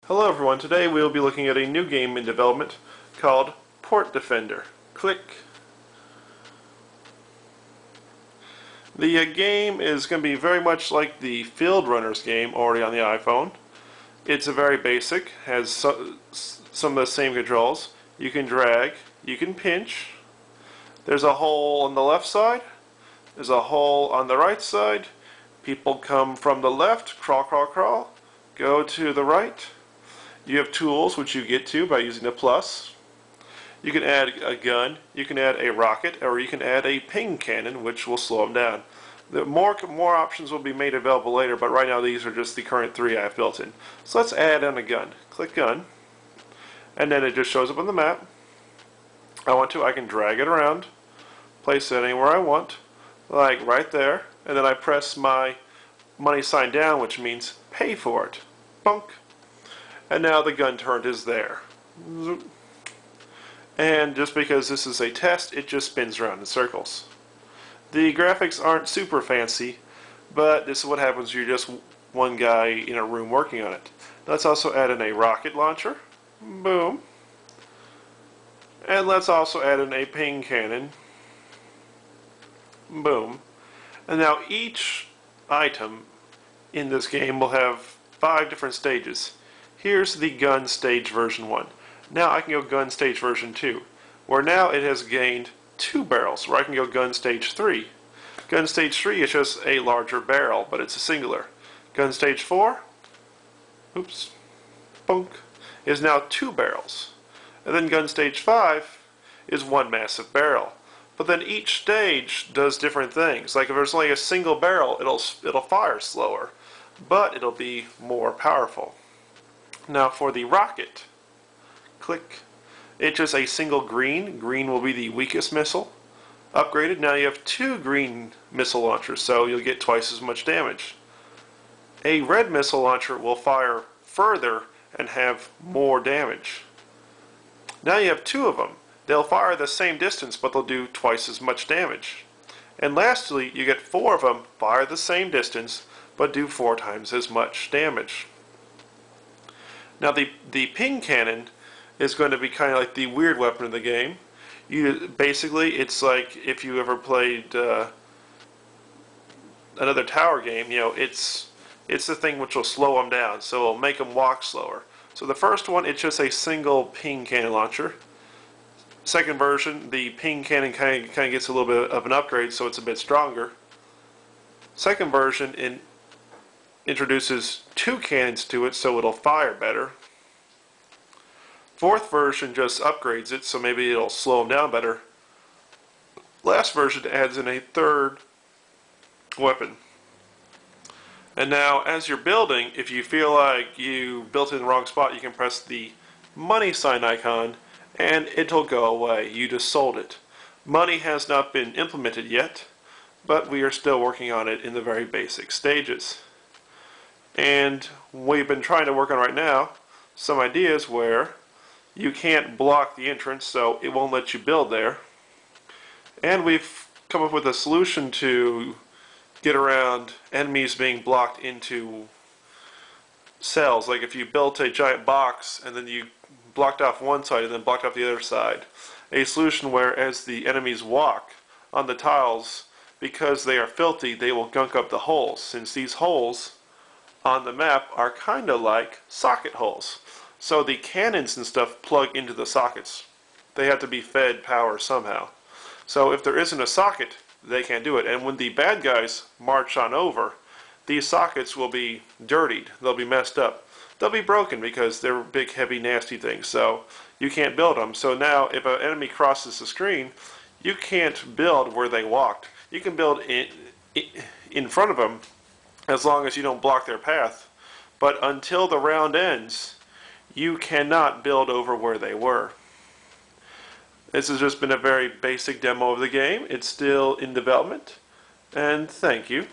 Hello everyone, today we will be looking at a new game in development called Port Defender. Click. The game is going to be very much like the Field Runners game already on the iPhone. It's a very basic, has some of the same controls. You can drag, you can pinch. There's a hole on the left side, there's a hole on the right side. People come from the left, crawl, crawl, crawl, go to the right. You have tools which you get to by using the plus. You can add a gun, you can add a rocket, or you can add a ping cannon which will slow them down. More options will be made available later, but right now these are just the current three I've built in. So let's add in a gun. Click gun, and then it just shows up on the map. I can drag it around, place it anywhere I want, like right there, and then I press my money sign down, which means pay for it. Bunk. And now the gun turret is there. And just because this is a test, it just spins around in circles. The graphics aren't super fancy, but this is what happens when you're just one guy in a room working on it. Let's also add in a rocket launcher. Boom. And let's also add in a ping cannon. Boom. And now each item in this game will have 5 different stages. Here's the gun stage version 1. Now I can go gun stage version 2, where now it has gained 2 barrels, where I can go gun stage 3. Gun stage 3 is just a larger barrel, but it's a singular. Gun stage 4, oops, bunk, is now 2 barrels. And then gun stage 5 is 1 massive barrel. But then each stage does different things. Like if there's only a single barrel, it'll fire slower, but it'll be more powerful. Now for the rocket, click. It's just a single green. Green will be the weakest missile. Upgraded, now you have 2 green missile launchers, so you'll get twice as much damage. A red missile launcher will fire further and have more damage. Now you have 2 of them. They'll fire the same distance, but they'll do twice as much damage. And lastly, you get 4 of them, fire the same distance, but do 4 times as much damage. Now the ping cannon is going to be kind of like the weird weapon of the game. Basically, it's like if you ever played another tower game, it's the thing which will slow them down, so it'll make them walk slower. So the first one, it's just a single ping cannon launcher. Second version, the ping cannon kind of gets a little bit of an upgrade, so it's a bit stronger. Second version introduces 2 cannons to it, so it'll fire better. Fourth version just upgrades it, so maybe it'll slow them down better. Last version adds in a 3rd weapon. And now, as you're building, if you feel like you built it in the wrong spot, you can press the money sign icon, and it'll go away. You just sold it. Money has not been implemented yet, but we are still working on it in the very basic stages. And we've been trying to work on right now some ideas where you can't block the entrance, so it won't let you build there. And we've come up with a solution to get around enemies being blocked into cells. Like if you built a giant box and then you blocked off one side and then blocked off the other side. A solution where as the enemies walk on the tiles, because they are filthy, they will gunk up the holes, since these holes on the map are kind of like socket holes. So the cannons and stuff plug into the sockets. They have to be fed power somehow. So if there isn't a socket, they can't do it. And when the bad guys march on over, these sockets will be dirtied. They'll be messed up. They'll be broken because they're big, heavy, nasty things. So you can't build them. So now if an enemy crosses the screen, you can't build where they walked. You can build in front of them, as long as you don't block their path. But until the round ends, you cannot build over where they were. This has just been a very basic demo of the game. It's still in development, and thank you.